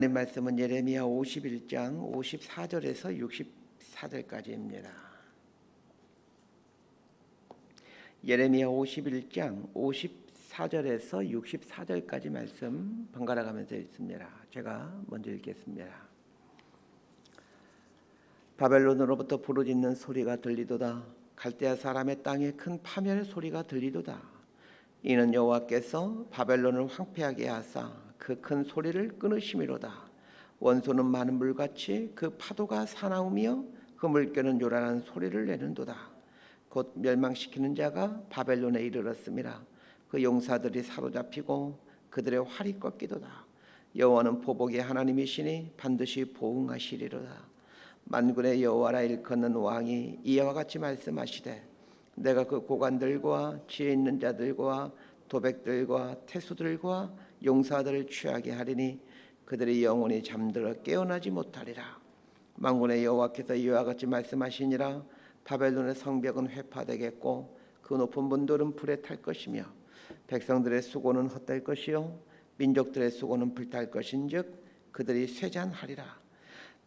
하나님 말씀은 예레미야 51장 54절에서 64절까지입니다. 예레미야 51장 54절에서 64절까지 말씀 번갈아 가면서 읽습니다. 제가 먼저 읽겠습니다. 바벨론으로부터 부르짖는 소리가 들리도다. 갈대아 사람의 땅에 큰 파멸의 소리가 들리도다. 이는 여호와께서 바벨론을 황폐하게 하사 그 큰 소리를 끊으심이로다. 원소는 많은 물같이 그 파도가 사나우며 그 물결은 요란한 소리를 내는도다. 곧 멸망시키는 자가 바벨론에 이르렀음이라. 그 용사들이 사로잡히고 그들의 활이 꺾이도다. 여호와는 보복의 하나님이시니 반드시 보응하시리로다. 만군의 여호와라 일컫는 왕이 이와 같이 말씀하시되, 내가 그 고관들과 지혜 있는 자들과 도백들과 태수들과 용사들을 취하게 하리니 그들이 영원히 잠들어 깨어나지 못하리라. 만군의 여호와께서 이와 같이 말씀하시니라. 바벨론의 성벽은 회파되겠고 그 높은 문들은 불에 탈 것이며 백성들의 수고는 헛될 것이요 민족들의 수고는 불탈 것인즉 그들이 쇠잔하리라.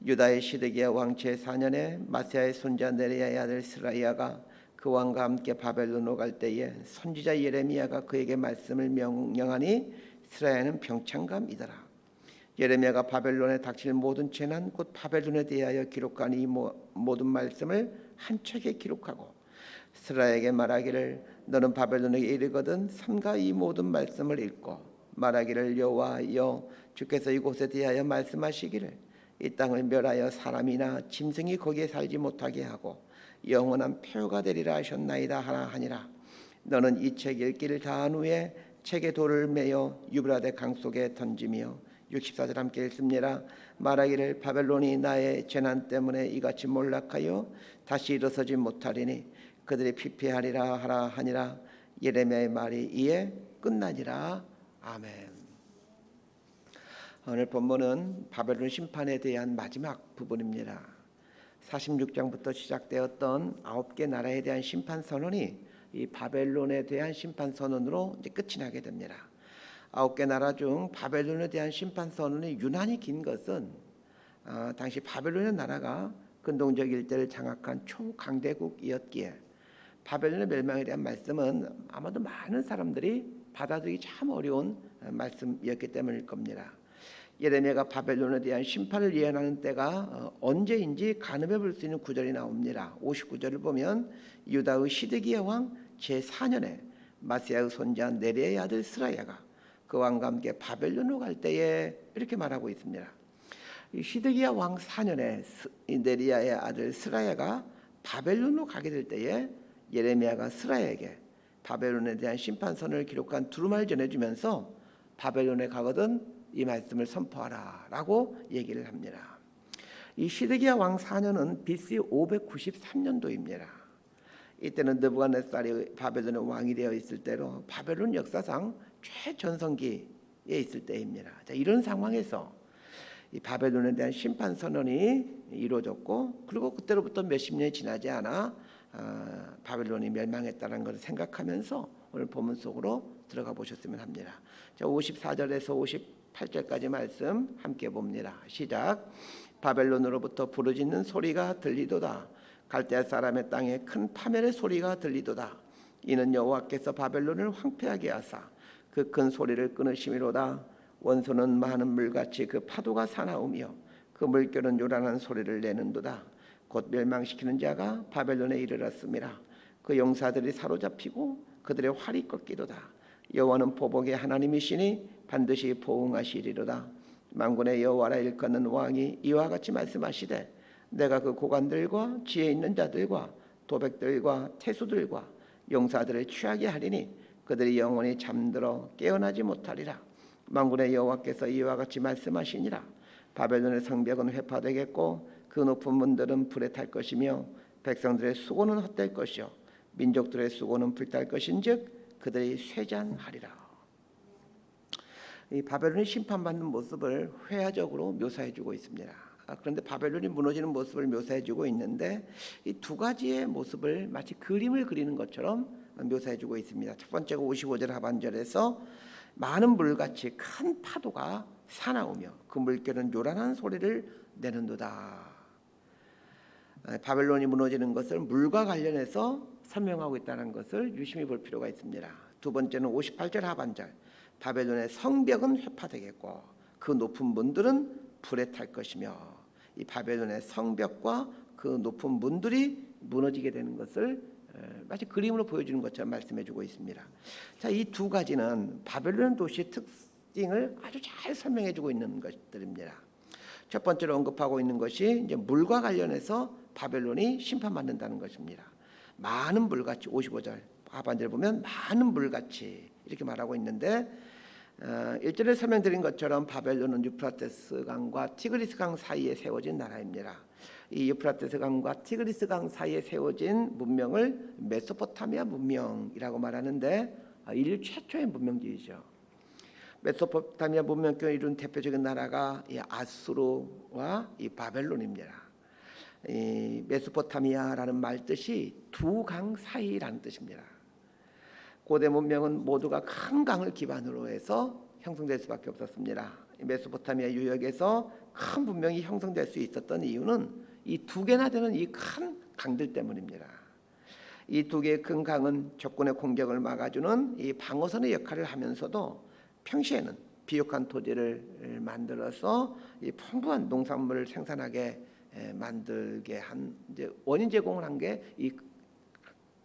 유다의 시드기야 왕 제4년에 마세야의 손자 네리야의 아들 스라이아가 그 왕과 함께 바벨론으로 갈 때에 선지자 예레미야가 그에게 말씀을 명령하니 스라이아는 병창감이더라. 예레미야가 바벨론에 닥칠 모든 재난 곧 바벨론에 대하여 기록한 이 모든 말씀을 한 책에 기록하고 스라이아에게 말하기를, 너는 바벨론에게 이르거든 삼가 이 모든 말씀을 읽고 말하기를, 여호와여 주께서 이곳에 대하여 말씀하시기를, 이 땅을 멸하여 사람이나 짐승이 거기에 살지 못하게 하고 영원한 폐허가 되리라 하셨나이다 하니라. 너는 이 책 읽기를 다한 후에 책에 돌을 매어 유브라데 강 속에 던지며 64절 함께 읽습니다. 말하기를, 바벨론이 나의 재난 때문에 이같이 몰락하여 다시 일어서지 못하리니 그들이 피폐하리라 하라 하니라. 예레미야의 말이 이에 끝나니라. 아멘. 오늘 본문은 바벨론 심판에 대한 마지막 부분입니다. 46장부터 시작되었던 9개 나라에 대한 심판 선언이 이 바벨론에 대한 심판 선언으로 이제 끝이 나게 됩니다. 9개 나라 중 바벨론에 대한 심판 선언이 유난히 긴 것은 당시 바벨론의 나라가 근동적 일대를 장악한 초강대국이었기에 바벨론의 멸망에 대한 말씀은 아마도 많은 사람들이 받아들이기 참 어려운 말씀이었기 때문일 겁니다. 예레미야가 바벨론에 대한 심판을 예언하는 때가 언제인지 가늠해 볼 수 있는 구절이 나옵니다. 59절을 보면 유다의 시드기야 왕 제4년에 마세야의 손자 네리야의 아들 스라야가 그 왕과 함께 바벨론으로 갈 때에 이렇게 말하고 있습니다. 시드기야 왕 4년에 네리야의 아들 스라야가 바벨론으로 가게 될 때에 예레미야가 스라야에게 바벨론에 대한 심판선을 기록한 두루마리를 전해주면서 바벨론에 가거든 이 말씀을 선포하라 라고 얘기를 합니다. 이 시드기야 왕 4년은 BC 593년도입니다. 이때는 느부갓네살이 바벨론의 왕이 되어 있을 때로 바벨론 역사상 최전성기에 있을 때입니다. 자, 이런 상황에서 이 바벨론에 대한 심판 선언이 이루어졌고, 그리고 그때로부터 몇십 년이 지나지 않아 바벨론이 멸망했다는 것을 생각하면서 오늘 본문 속으로 들어가 보셨으면 합니다. 자, 54절에서 58절까지 말씀 함께 봅니다. 시작. 바벨론으로부터 부르짖는 소리가 들리도다. 갈대아 사람의 땅에 큰 파멸의 소리가 들리도다. 이는 여호와께서 바벨론을 황폐하게 하사 그 큰 소리를 끊으심이로다. 원소는 많은 물같이 그 파도가 사나우며 그 물결은 요란한 소리를 내는도다. 곧 멸망시키는 자가 바벨론에 이르렀음이라. 그 용사들이 사로잡히고 그들의 활이 꺾이도다. 여호와는 보복의 하나님이시니 반드시 보응하시리로다. 만군의 여호와라 일컫는 왕이 이와 같이 말씀하시되, 내가 그 고관들과 지혜 있는 자들과 도백들과 태수들과 용사들을 취하게 하리니 그들이 영원히 잠들어 깨어나지 못하리라. 만군의 여호와께서 이와 같이 말씀하시니라. 바벨론의 성벽은 회파되겠고 그 높은 문들은 불에 탈 것이며 백성들의 수고는 헛될 것이요 민족들의 수고는 불탈 것인즉 그들이 쇠잔하리라. 이 바벨론이 심판받는 모습을 회화적으로 묘사해주고 있습니다. 그런데 바벨론이 무너지는 모습을 묘사해주고 있는데 이 두 가지의 모습을 마치 그림을 그리는 것처럼 묘사해주고 있습니다. 첫 번째가 55절 하반절에서 많은 물같이 큰 파도가 사나우며 그 물결은 요란한 소리를 내는도다. 바벨론이 무너지는 것을 물과 관련해서 설명하고 있다는 것을 유심히 볼 필요가 있습니다. 두 번째는 58절 하반절, 바벨론의 성벽은 회파되겠고 그 높은 문들은 불에 탈 것이며, 이 바벨론의 성벽과 그 높은 문들이 무너지게 되는 것을 마치 그림으로 보여주는 것처럼 말씀해주고 있습니다. 자, 이 두 가지는 바벨론 도시의 특징을 아주 잘 설명해주고 있는 것들입니다. 첫 번째로 언급하고 있는 것이 이제 물과 관련해서 바벨론이 심판받는다는 것입니다. 많은 물같이, 55절 하반절 보면 많은 물같이 이렇게 말하고 있는데, 1절에 설명드린 것처럼 바벨론은 유프라테스 강과 티그리스 강 사이에 세워진 나라입니다. 이 유프라테스 강과 티그리스 강 사이에 세워진 문명을 메소포타미아 문명이라고 말하는데, 인류 최초의 문명지이죠. 메소포타미아 문명권을 이룬 대표적인 나라가 이 아수르와 이 바벨론입니다. 이 메소포타미아라는 말 뜻이 두 강 사이라는 뜻입니다. 고대 문명은 모두가 큰 강을 기반으로 해서 형성될 수밖에 없었습니다. 메소포타미아 유역에서 큰 문명이 형성될 수 있었던 이유는 이 두 개나 되는 이 큰 강들 때문입니다. 이 두 개의 큰 강은 적군의 공격을 막아주는 이 방어선의 역할을 하면서도 평시에는 비옥한 토지를 만들어서 이 풍부한 농산물을 생산하게 만들게 한 이제 원인 제공을 한 게 이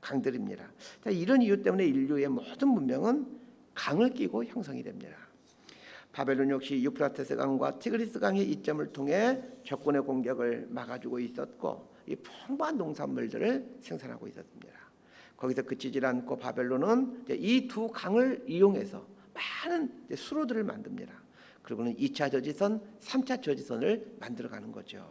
강들입니다. 자, 이런 이유 때문에 인류의 모든 문명은 강을 끼고 형성이 됩니다. 바벨론 역시 유프라테스 강과 티그리스 강의 이점을 통해 적군의 공격을 막아주고 있었고, 이 풍부한 농산물들을 생산하고 있었습니다. 거기서 그치질 않고 바벨론은 이 두 강을 이용해서 많은 수로들을 만듭니다. 그리고는 2차 저지선, 3차 저지선을 만들어가는 거죠.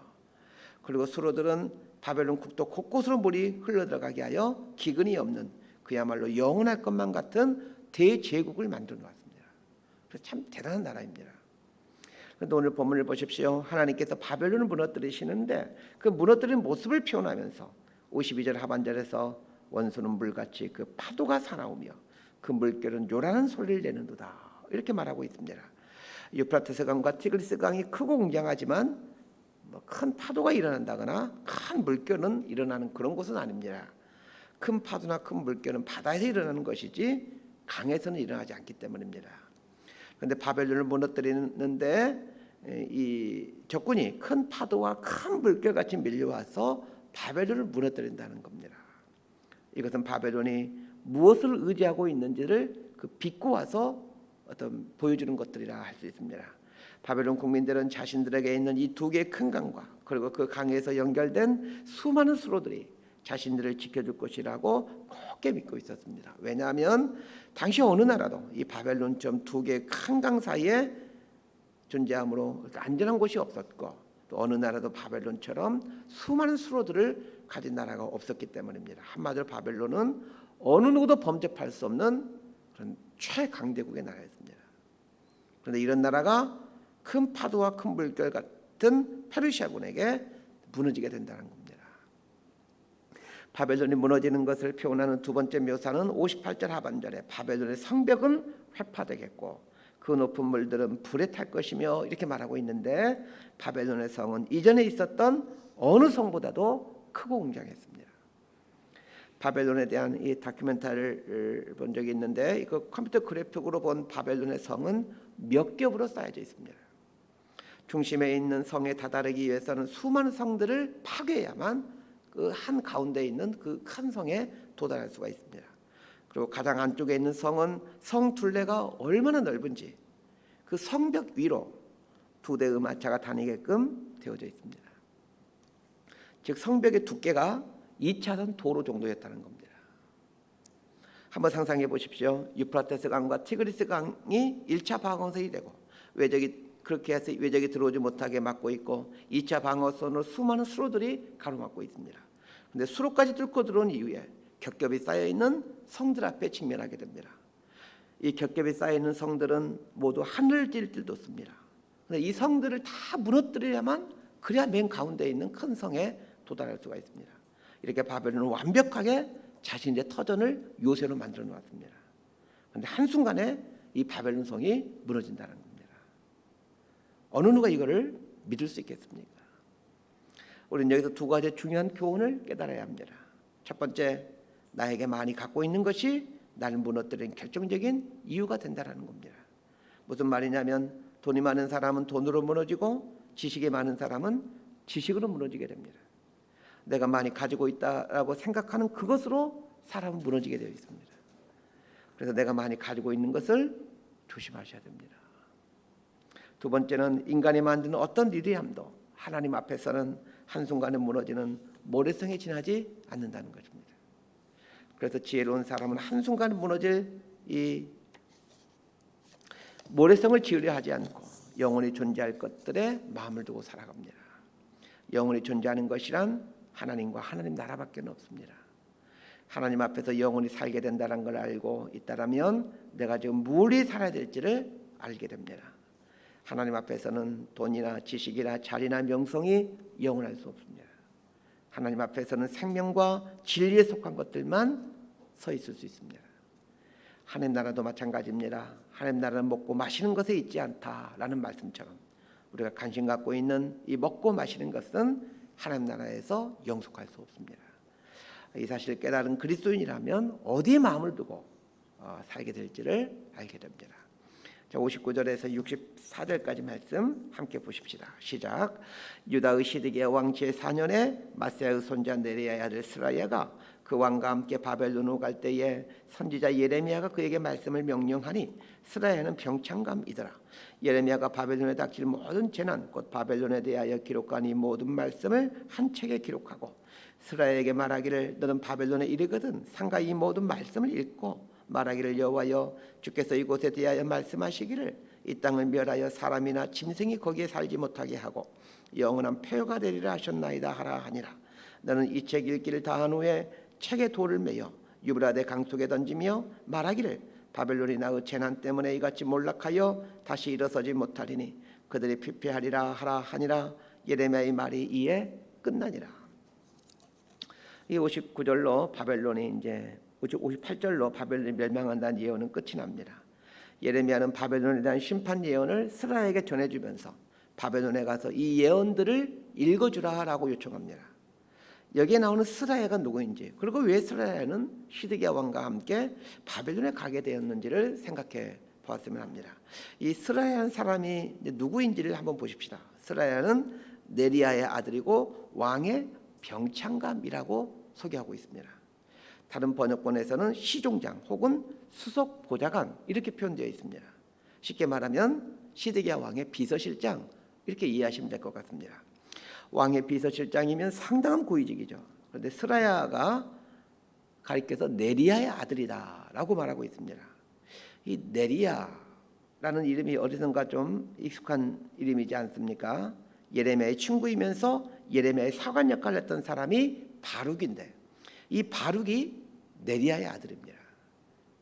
그리고 수로들은 바벨론 국도 곳곳으로 물이 흘러들어가게 하여 기근이 없는 그야말로 영원할 것만 같은 대제국을 만들어 놨습니다. 그래서 참 대단한 나라입니다. 그런데 오늘 본문을 보십시오. 하나님께서 바벨론을 무너뜨리시는데 그 무너뜨린 모습을 표현하면서 52절 하반절에서 원수는 물같이 그 파도가 사나우며 그 물결은 요란한 소리를 내는도다, 이렇게 말하고 있습니다. 유프라테스 강과 티그리스 강이 크고 웅장하지만 큰 파도가 일어난다거나 큰 물결은 일어나는 그런 곳은 아닙니다. 큰 파도나 큰 물결은 바다에서 일어나는 것이지 강에서는 일어나지 않기 때문입니다. 그런데 바벨론을 무너뜨리는데 이 적군이 큰 파도와 큰 물결같이 밀려와서 바벨론을 무너뜨린다는 겁니다. 이것은 바벨론이 무엇을 의지하고 있는지를 비꼬아서 어떤 보여주는 것들이라 할 수 있습니다. 바벨론 국민들은 자신들에게 있는 이 두 개의 큰 강과 그리고 그 강에서 연결된 수많은 수로들이 자신들을 지켜줄 것이라고 굳게 믿고 있었습니다. 왜냐하면 당시 어느 나라도 이 바벨론처럼 두 개의 큰 강 사이에 존재함으로 안전한 곳이 없었고, 또 어느 나라도 바벨론처럼 수많은 수로들을 가진 나라가 없었기 때문입니다. 한마디로 바벨론은 어느 누구도 범접할 수 없는 그런 최강대국의 나라였습니다. 그런데 이런 나라가 큰 파도와 큰 물결 같은 페르시아군에게 무너지게 된다는 겁니다. 바벨론이 무너지는 것을 표현하는 두 번째 묘사는 58절 하반절에 바벨론의 성벽은 회파되겠고 그 높은 물들은 불에 탈 것이며, 이렇게 말하고 있는데, 바벨론의 성은 이전에 있었던 어느 성보다도 크고 웅장했습니다. 바벨론에 대한 이 다큐멘터리를 본 적이 있는데, 그 컴퓨터 그래픽으로 본 바벨론의 성은 몇 겹으로 쌓여져 있습니다. 중심에 있는 성에 다다르기 위해서는 수많은 성들을 파괴해야만 그 한 가운데 있는 그 큰 성에 도달할 수가 있습니다. 그리고 가장 안쪽에 있는 성은 성 둘레가 얼마나 넓은지 그 성벽 위로 두 대의 마차가 다니게끔 되어져 있습니다. 즉 성벽의 두께가 2차선 도로 정도였다는 겁니다. 한번 상상해 보십시오. 유프라테스 강과 티그리스 강이 1차 방어선이 되고 외적이 그렇게 해서 외적이 들어오지 못하게 막고 있고, 2차 방어선으로 수많은 수로들이 가로막고 있습니다. 그런데 수로까지 뚫고 들어온 이후에 겹겹이 쌓여있는 성들 앞에 직면하게 됩니다. 이 겹겹이 쌓여있는 성들은 모두 하늘을 찔 듯 높습니다. 그런데 이 성들을 다 무너뜨리려면 그래야 맨 가운데 있는 큰 성에 도달할 수가 있습니다. 이렇게 바벨론은 완벽하게 자신의 터전을 요새로 만들어 놓았습니다. 그런데 한순간에 이 바벨론 성이 무너진다는 겁니다. 어느 누가 이거를 믿을 수 있겠습니까? 우리는 여기서 두 가지 중요한 교훈을 깨달아야 합니다. 첫 번째, 나에게 많이 갖고 있는 것이 나를 무너뜨리는 결정적인 이유가 된다는 겁니다. 무슨 말이냐면 돈이 많은 사람은 돈으로 무너지고 지식이 많은 사람은 지식으로 무너지게 됩니다. 내가 많이 가지고 있다라고 생각하는 그것으로 사람은 무너지게 되어 있습니다. 그래서 내가 많이 가지고 있는 것을 조심하셔야 됩니다. 두 번째는 인간이 만드는 어떤 위대함도 하나님 앞에서는 한순간에 무너지는 모래성에 지나지 않는다는 것입니다. 그래서 지혜로운 사람은 한순간에 무너질 이 모래성을 지으려 하지 않고 영원히 존재할 것들에 마음을 두고 살아갑니다. 영원히 존재하는 것이란 하나님과 하나님 나라밖에 없습니다. 하나님 앞에서 영원히 살게 된다는 걸 알고 있다라면 내가 지금 무엇이 살아야 될지를 알게 됩니다. 하나님 앞에서는 돈이나 지식이나 자리나 명성이 영원할 수 없습니다. 하나님 앞에서는 생명과 진리에 속한 것들만 서 있을 수 있습니다. 하나님 나라도 마찬가지입니다. 하나님 나라는 먹고 마시는 것에 있지 않다라는 말씀처럼 우리가 관심 갖고 있는 이 먹고 마시는 것은 하나님 나라에서 영속할 수 없습니다. 이 사실을 깨달은 그리스도인이라면 어디에 마음을 두고 살게 될지를 알게 됩니다. 자, 59절에서 64절까지 말씀 함께 보십시다. 시작. 유다의 시드기야 왕 제4년에 마세아의 손자 네리야의 아들 스라야가 그 왕과 함께 바벨론으로 갈 때에 선지자 예레미야가 그에게 말씀을 명령하니 스라야는 병창감이더라. 예레미야가 바벨론에 닥칠 모든 재난 곧 바벨론에 대하여 기록한 이 모든 말씀을 한 책에 기록하고 스라야에게 말하기를 너는 바벨론에 이르거든 상가 이 모든 말씀을 읽고 말하기를 여호와여 주께서 이곳에 대하여 말씀하시기를 이 땅을 멸하여 사람이나 짐승이 거기에 살지 못하게 하고 영원한 폐허가 되리라 하셨나이다 하라 하니라. 너는 이 책 읽기를 다한 후에 책에 돌을 매여 유브라데 강 속에 던지며 말하기를 바벨론이 나의 재난 때문에 이같이 몰락하여 다시 일어서지 못하리니 그들이 피폐하리라 하라 하니라. 예레미야의 말이 이에 끝나니라. 이 59절로 바벨론이 이제 58절로 바벨론이 멸망한다는 예언은 끝이 납니다. 예레미야는 바벨론에 대한 심판 예언을 스라야에게 전해주면서 바벨론에 가서 이 예언들을 읽어주라라고 요청합니다. 여기에 나오는 스라야가 누구인지 그리고 왜 스라야는 시드기야 왕과 함께 바벨론에 가게 되었는지를 생각해 보았으면 합니다. 이 스라야한 사람이 누구인지를 한번 보십시다. 스라야는 네리야의 아들이고 왕의 병창감이라고 소개하고 있습니다. 다른 번역본에서는 시종장 혹은 수석 보좌관 이렇게 표현되어 있습니다. 쉽게 말하면 시드기야 왕의 비서실장 이렇게 이해하시면 될 것 같습니다. 왕의 비서실장이면 상당한 고위직이죠. 그런데 스라야가 가리켜서 네리야의 아들이다라고 말하고 있습니다. 이 네리야라는 이름이 어디선가 좀 익숙한 이름이지 않습니까? 예레미야의 친구이면서 예레미야의 사관 역할을 했던 사람이 바룩인데 이 바룩이 네리야의 아들입니다.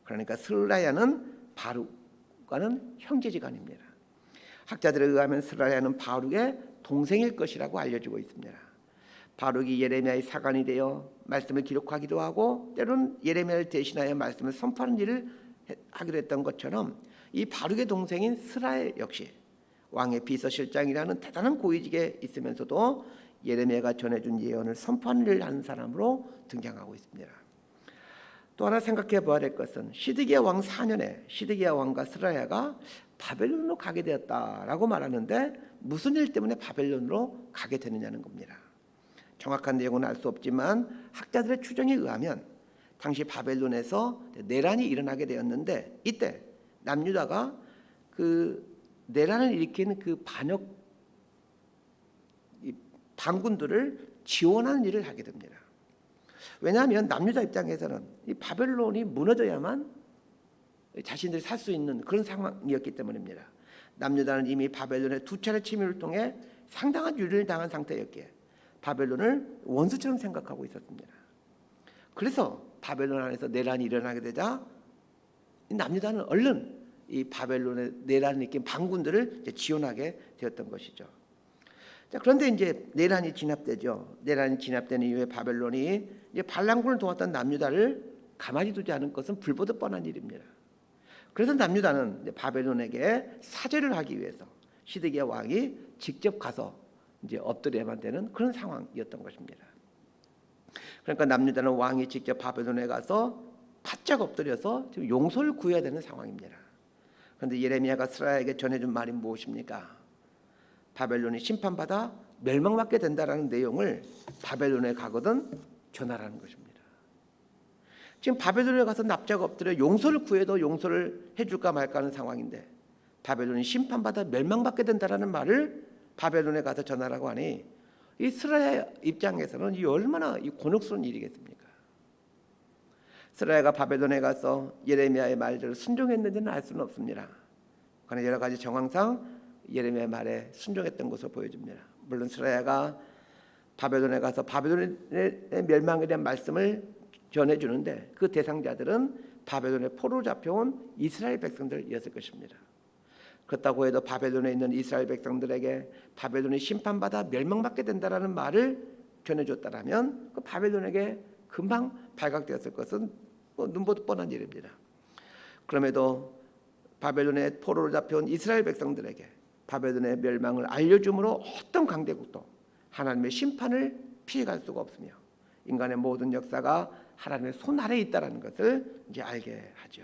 그러니까 스라야는 바룩과는 형제지간입니다. 학자들에 의하면 스라야는 바룩의 동생일 것이라고 알려지고 있습니다. 바룩이 예레미야의 사관이 되어 말씀을 기록하기도 하고 때로는 예레미야를 대신하여 말씀을 선포하는 일을 하기도 했던 것처럼 이 바룩의 동생인 스라야 역시 왕의 비서실장이라는 대단한 고위직에 있으면서도 예레미야가 전해준 예언을 선포하는 일을 하는 사람으로 등장하고 있습니다. 또 하나 생각해 봐야 될 것은 시드기야 왕 4년에 시드기야 왕과 스라야가 바벨론으로 가게 되었다라고 말하는데 무슨 일 때문에 바벨론으로 가게 되느냐는 겁니다. 정확한 내용은 알 수 없지만 학자들의 추정에 의하면 당시 바벨론에서 내란이 일어나게 되었는데 이때 남유다가 그 내란을 일으키는 그 반군들을 지원하는 일을 하게 됩니다. 왜냐하면 남유다 입장에서는 이 바벨론이 무너져야만 자신들이 살 수 있는 그런 상황이었기 때문입니다. 남유다는 이미 바벨론의 두 차례 침입을 통해 상당한 유리를 당한 상태였기에 바벨론을 원수처럼 생각하고 있었습니다. 그래서 바벨론 안에서 내란이 일어나게 되자 남유다는 얼른 이 바벨론의 내란을 일으킨 반군들을 지원하게 되었던 것이죠. 자, 그런데 이제 내란이 진압되죠. 내란이 진압되는 이후에 바벨론이 이제 반란군을 도왔던 남유다를 가만히 두지 않은 것은 불보듯 뻔한 일입니다. 그래서 남유다는 바벨론에게 사죄를 하기 위해서 시드기야 왕이 직접 가서 이제 엎드려야만 되는 그런 상황이었던 것입니다. 그러니까 남유다는 왕이 직접 바벨론에 가서 바짝 엎드려서 지금 용서를 구해야 되는 상황입니다. 그런데 예레미야가 스라야에게 전해준 말이 무엇입니까? 바벨론이 심판받아 멸망받게 된다라는 내용을 바벨론에 가거든 전하라는 것입니다. 지금 바벨론에 가서 납작 엎드려 용서를 구해도 용서를 해줄까 말까 하는 상황인데 바벨론이 심판받아 멸망받게 된다라는 말을 바벨론에 가서 전하라고 하니 이 스라야 입장에서는 이 얼마나 이 곤혹스러운 일이겠습니까? 스라야가 바벨론에 가서 예레미야의 말대로 순종했는지는 알 수는 없습니다. 그러나 여러 가지 정황상 예레미야의 말에 순종했던 것을 보여줍니다. 물론 스라야가 바벨론에 가서 바벨론의 멸망에 대한 말씀을 전해주는데 그 대상자들은 바벨론에 포로로 잡혀온 이스라엘 백성들이었을 것입니다. 그렇다고 해도 바벨론에 있는 이스라엘 백성들에게 바벨론이 심판받아 멸망받게 된다라는 말을 전해줬다라면 그 바벨론에게 금방 발각되었을 것은 눈보다 뻔한 일입니다. 그럼에도 바벨론에 포로로 잡혀온 이스라엘 백성들에게 바벨론의 멸망을 알려줌으로 어떤 강대국도 하나님의 심판을 피해갈 수가 없으며 인간의 모든 역사가 하나님의 손 아래에 있다는 것을 이제 알게 하죠.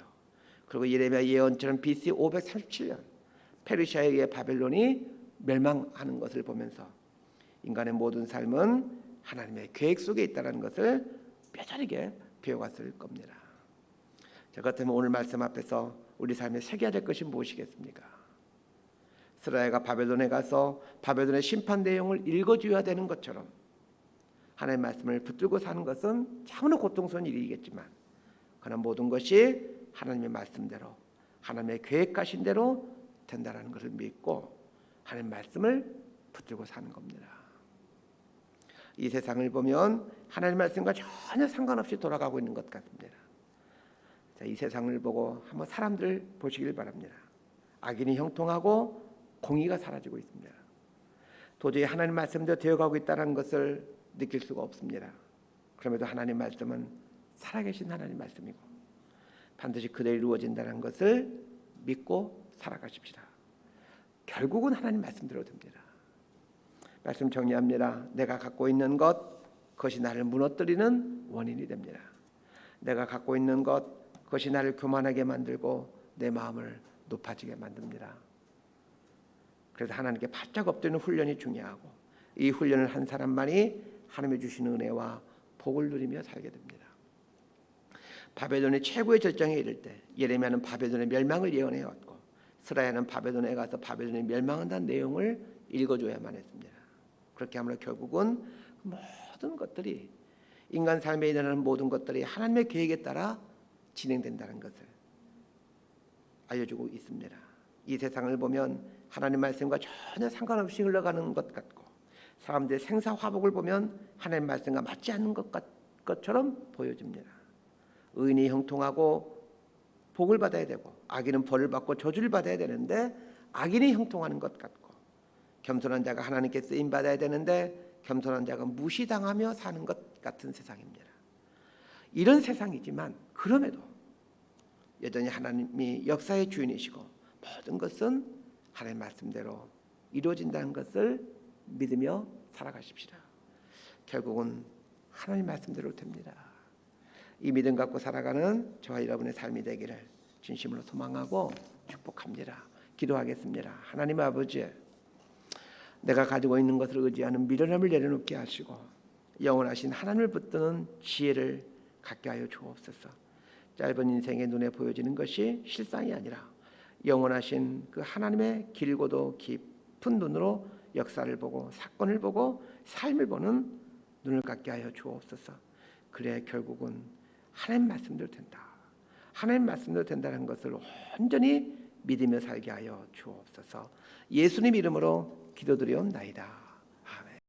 그리고 예레미야 예언처럼 BC 537년 페르시아에 의해 바벨론이 멸망하는 것을 보면서 인간의 모든 삶은 하나님의 계획 속에 있다는 것을 뼈저리게 배워갔을 겁니다. 자, 그렇다면 오늘 말씀 앞에서 우리 삶에 새겨야 될 것이 무엇이겠습니까? 스라야가 바벨론에 가서 바벨론의 심판 내용을 읽어줘야 되는 것처럼 하나님의 말씀을 붙들고 사는 것은 참으로 고통스러운 일이겠지만 그러나 모든 것이 하나님의 말씀대로 하나님의 계획하신 대로 된다는 것을 믿고 하나님의 말씀을 붙들고 사는 겁니다. 이 세상을 보면 하나님의 말씀과 전혀 상관없이 돌아가고 있는 것 같습니다. 자, 이 세상을 보고 한번 사람들 보시길 바랍니다. 악인이 형통하고 공의가 사라지고 있습니다. 도저히 하나님 말씀대로 되어가고 있다는 것을 느낄 수가 없습니다. 그럼에도 하나님 말씀은 살아계신 하나님 말씀이고 반드시 그대로 이루어진다는 것을 믿고 살아가십시다. 결국은 하나님 말씀대로 됩니다. 말씀 정리합니다. 내가 갖고 있는 것, 그것이 나를 무너뜨리는 원인이 됩니다. 내가 갖고 있는 것, 그것이 나를 교만하게 만들고 내 마음을 높아지게 만듭니다. 그래서 하나님께 바짝 엎드리는 훈련이 중요하고 이 훈련을 한 사람만이 하나님의 주시는 은혜와 복을 누리며 살게 됩니다. 바벨론의 최고의 절정에 이를 때 예레미야는 바벨론의 멸망을 예언해왔고 스라야는 바벨론에 가서 바벨론이 멸망한다는 내용을 읽어줘야만 했습니다. 그렇게 하면 결국은 모든 것들이 인간 삶에 일어나는 모든 것들이 하나님의 계획에 따라 진행된다는 것을 알려주고 있습니다. 이 세상을 보면 하나님 말씀과 전혀 상관없이 흘러가는 것 같고 사람들의 생사화복을 보면 하나님 말씀과 맞지 않는 것처럼 보여집니다. 의인이 형통하고 복을 받아야 되고 악인은 벌을 받고 저주를 받아야 되는데 악인이 형통하는 것 같고 겸손한 자가 하나님께 쓰임 받아야 되는데 겸손한 자가 무시당하며 사는 것 같은 세상입니다. 이런 세상이지만 그럼에도 여전히 하나님이 역사의 주인이시고 모든 것은 하나님 말씀대로 이루어진다는 것을 믿으며 살아가십시다. 결국은 하나님 말씀대로 됩니다. 이 믿음 갖고 살아가는 저와 여러분의 삶이 되기를 진심으로 소망하고 축복합니다. 기도하겠습니다. 하나님 아버지, 내가 가지고 있는 것을 의지하는 미련함을 내려놓게 하시고 영원하신 하나님을 붙드는 지혜를 갖게 하여 주옵소서. 짧은 인생의 눈에 보여지는 것이 실상이 아니라 영원하신 그 하나님의 길고도 깊은 눈으로 역사를 보고 사건을 보고 삶을 보는 눈을 갖게 하여 주옵소서. 그래야 결국은 하나님 말씀대로 된다. 하나님 말씀대로 된다는 것을 온전히 믿으며 살게 하여 주옵소서. 예수님 이름으로 기도드리옵나이다.